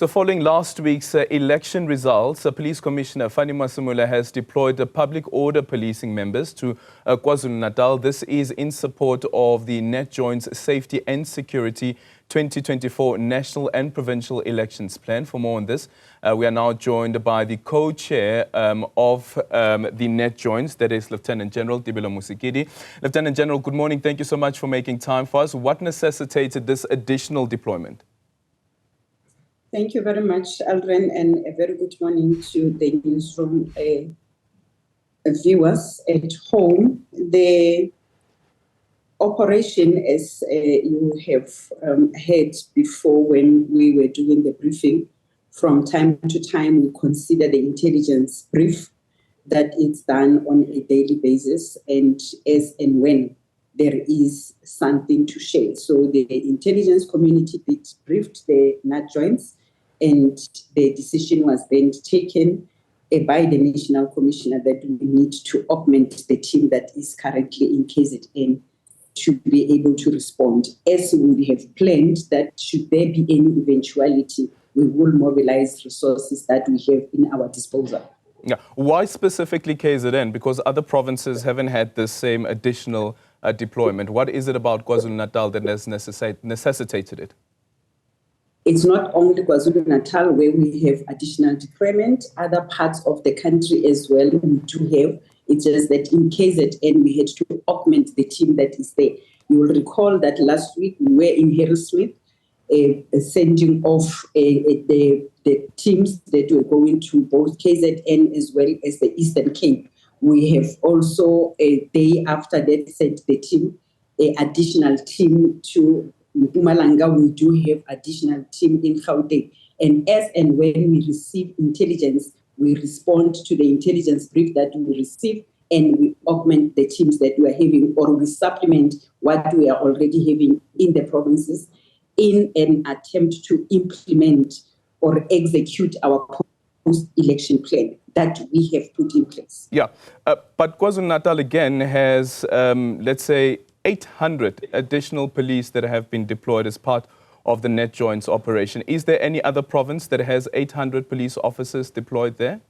So following last week's election results, Police Commissioner Fannie Masemola has deployed the public order policing members to KwaZulu-Natal. This is in support of the NATJOINTS Safety and Security 2024 National and Provincial Elections plan. For more on this, we are now joined by the co-chair of the NATJOINTS, that is Lieutenant General Tebello Mosikili. Lieutenant General, good morning. Thank you so much for making time for us. What necessitated this additional deployment? Thank you very much, Aldrin, and a very good morning to the newsroom viewers at home. The operation, as you have heard before when we were doing the briefing, from time to time we consider the intelligence brief that it's done on a daily basis and as and when there is something to share. So the intelligence community briefed the NATJOINTS, and the decision was then taken by the National Commissioner that we need to augment the team that is currently in KZN to be able to respond. As we have planned that should there be any eventuality, we will mobilize resources that we have in our disposal. Yeah. Why specifically KZN? Because other provinces haven't had the same additional deployment. What is it about KwaZulu-Natal that has necessitated it? It's not only KwaZulu-Natal where we have additional deployment, other parts of the country as well we do have. It's just that in KZN we had to augment the team that is there. You will recall that last week we were in Harrismith sending off the teams that were going to both KZN as well as the Eastern Cape. We have also a day after that sent the team, an additional team to Mpumalanga. We do have additional team in Gauteng. And as and when we receive intelligence, we respond to the intelligence brief that we receive and we augment the teams that we are having, or we supplement what we are already having in the provinces in an attempt to implement or execute our post-election plan that we have put in place. Yeah, but KwaZulu-Natal again has, let's say, 800 additional police that have been deployed as part of the NATJOINTS operation. Is there any other province that has 800 police officers deployed there?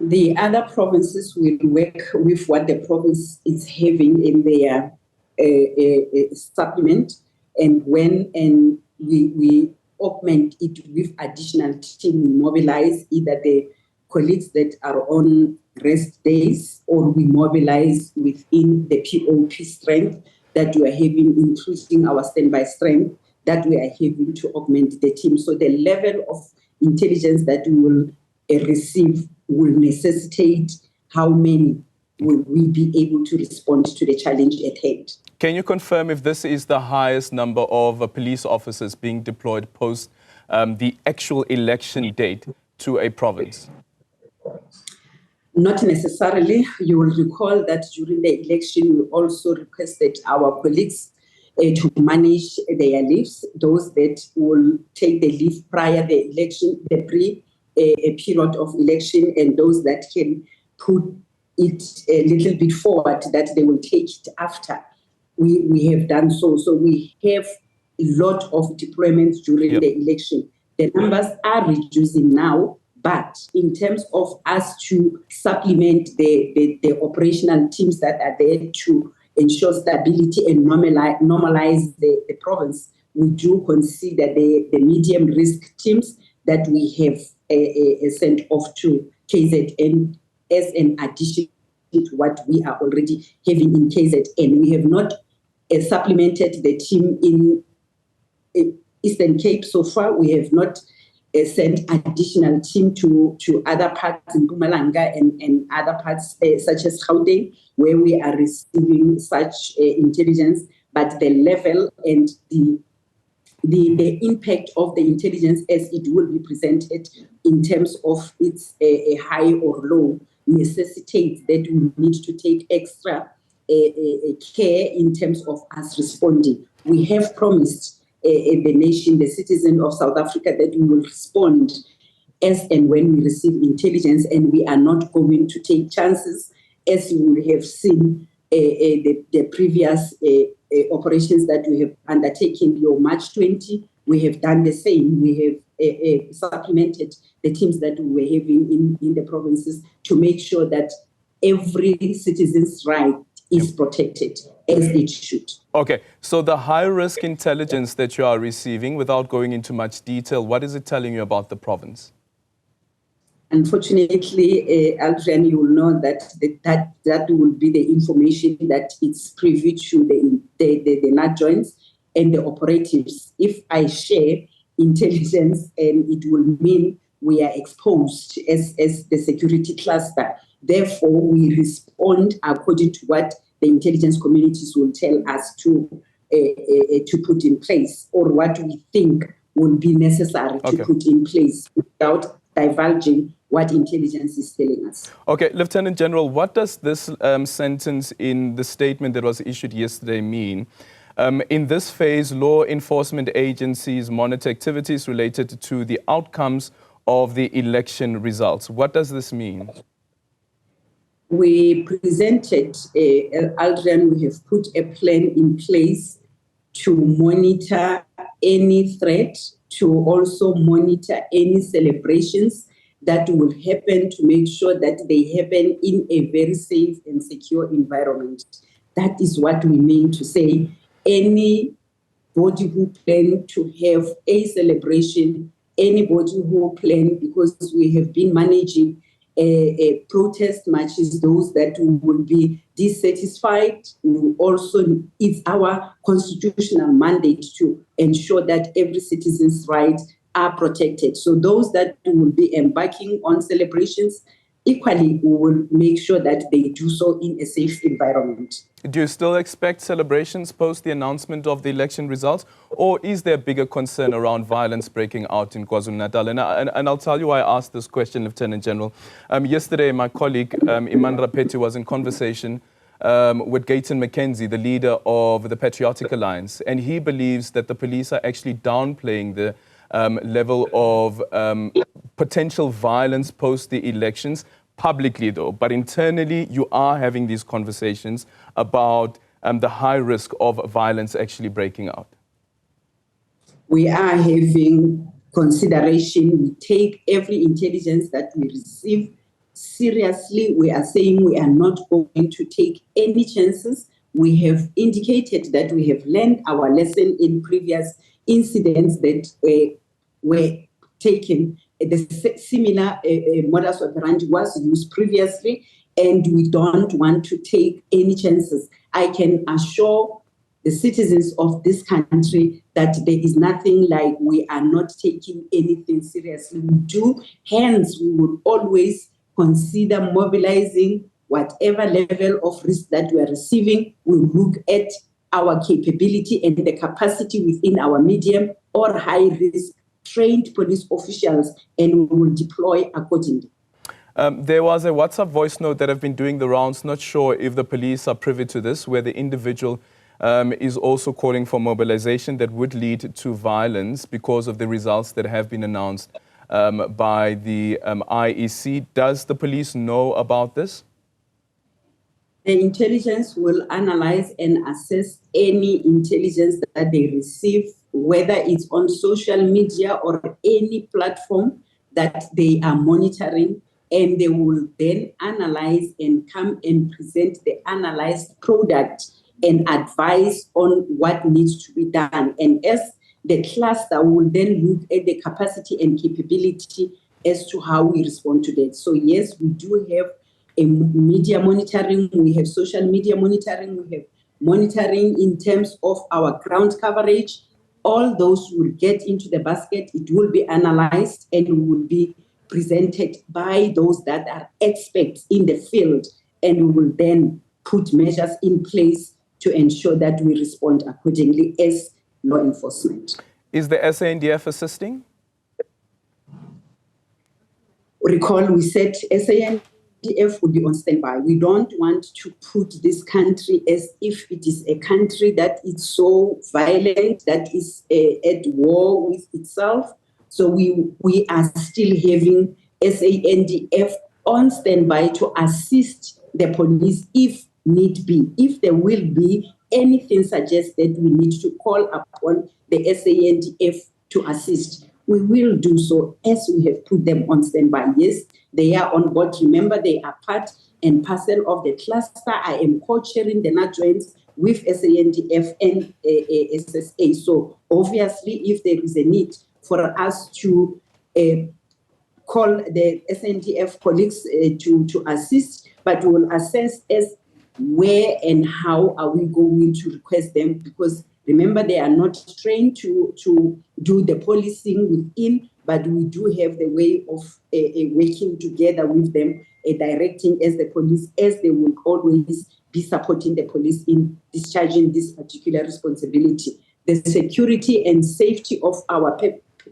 The other provinces will work with what the province is having in their supplement, and when we augment it with additional team, we mobilize either the colleagues that are on rest days, or we mobilize within the POP strength that we are having, including our standby strength that we are having to augment the team. So the level of intelligence that we will receive will necessitate how many will we be able to respond to the challenge at hand. Can you confirm if this is the highest number of police officers being deployed post the actual election date to a province? Not necessarily. You will recall that during the election, we also requested our colleagues to manage their leaves, those that will take the leave prior the election, the period of election, and those that can put it a little bit forward, that they will take it after. We have done so. So we have a lot of deployments during the election. The numbers are reducing now, but in terms of us to supplement the operational teams that are there to ensure stability and normalize the province, we do consider the medium risk teams that we have sent off to KZN as an addition to what we are already having in KZN. We have not supplemented the team in Eastern Cape so far. We have not sent additional team to other parts in Mpumalanga and other parts such as Gauteng, where we are receiving such intelligence. But the level and the impact of the intelligence as it will be presented in terms of its a high or low necessitates that we need to take extra care in terms of us responding. We have promised the nation, the citizen of South Africa, that we will respond as and when we receive intelligence, and we are not going to take chances, as you would have seen the previous operations that we have undertaken. Your March 20, we have done the same. We have supplemented the teams that we were having in the provinces to make sure that every citizen's right is protected as it should. Okay, so the high-risk intelligence that you are receiving, without going into much detail, what is it telling you about the province? Unfortunately, Aldrin, you will know that that will be the information that is privy to the NATJOINTS and the operatives. If I share intelligence, and it will mean we are exposed as the security cluster. Therefore, we respond according to what the intelligence communities will tell us to put in place, or what we think will be necessary to put in place, without divulging what intelligence is telling us. Okay, Lieutenant General, what does this sentence in the statement that was issued yesterday mean? In this phase, law enforcement agencies monitor activities related to the outcomes of the election results. What does this mean? We presented, Aldrin, we have put a plan in place to monitor any threat, to also monitor any celebrations that will happen, to make sure that they happen in a very safe and secure environment. That is what we mean to say anybody who plan to have a celebration, anybody who plan, because we have been managing protest marches, those that will be dissatisfied. Also, it's our constitutional mandate to ensure that every citizen's rights are protected. So those that will be embarking on celebrations, equally, we will make sure that they do so in a safe environment. Do you still expect celebrations post the announcement of the election results, or is there bigger concern around violence breaking out in KwaZulu-Natal? And I'll tell you why I asked this question, Lieutenant General. Yesterday, my colleague Iman Rapeti was in conversation with Gayton McKenzie, the leader of the Patriotic Alliance, and he believes that the police are actually downplaying the level of potential violence post the elections, publicly though, but internally you are having these conversations about the high risk of violence actually breaking out. We are having consideration. We take every intelligence that we receive seriously. We are saying we are not going to take any chances. We have indicated that we have learned our lesson in previous incidents that were taken. The similar modus operandi was used previously, and we don't want to take any chances. I can assure the citizens of this country that there is nothing like we are not taking anything seriously. We do, hence we will always consider mobilizing whatever level of risk that we are receiving. We look at our capability and the capacity within our medium or high risk trained police officials, and we will deploy accordingly. There was a WhatsApp voice note that have been doing the rounds. Not sure if the police are privy to this, where the individual is also calling for mobilization that would lead to violence because of the results that have been announced by the IEC. Does the police know about this? The intelligence will analyze and assess any intelligence that they receive, whether it's on social media or any platform that they are monitoring, and they will then analyze and come and present the analyzed product and advise on what needs to be done. And as the cluster will then look at the capacity and capability as to how we respond to that. So yes, we do have a media monitoring, we have social media monitoring, we have monitoring in terms of our ground coverage. All those will get into the basket, it will be analyzed, and will be presented by those that are experts in the field, and we will then put measures in place to ensure that we respond accordingly as law enforcement. Is the SANDF assisting? Recall we said SANDF will be on standby. We don't want to put this country as if it is a country that is so violent, that is at war with itself. So we are still having SANDF on standby to assist the police if need be. If there will be anything suggested, we need to call upon the SANDF to assist. We will do so as we have put them on standby. Yes, they are on board. Remember, they are part and parcel of the cluster. I am co-chairing the NATJOINTS with SANDF and SSA. So obviously, if there is a need for us to call the SNDF colleagues to assist, but we will assess as where and how are we going to request them, because remember, they are not trained to do the policing within, but we do have the way of working together with them, directing as the police, as they will always be supporting the police in discharging this particular responsibility. The security and safety of our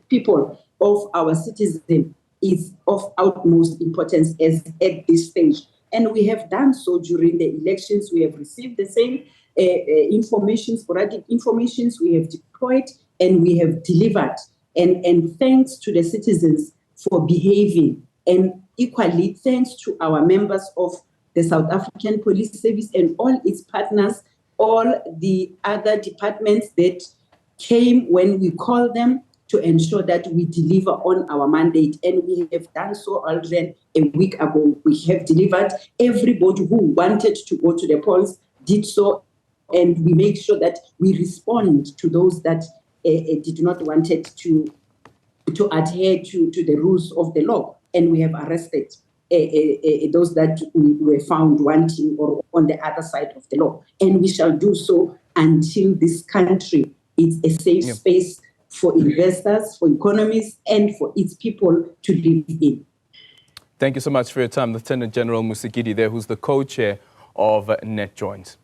people, of our citizens, is of utmost importance as at this stage. And we have done so during the elections. We have received the same information, sporadic informations, we have deployed and we have delivered. And thanks to the citizens for behaving. And equally, thanks to our members of the South African Police Service and all its partners, all the other departments that came when we called them to ensure that we deliver on our mandate. And we have done so already a week ago. We have delivered. Everybody who wanted to go to the polls did so. And we make sure that we respond to those that did not want to adhere to the rules of the law. And we have arrested those that we were found wanting or on the other side of the law. And we shall do so until this country is a safe space for investors, for economies, and for its people to live in. Thank you so much for your time, Lieutenant General Mosikili there, who's the co-chair of NATJOINTS.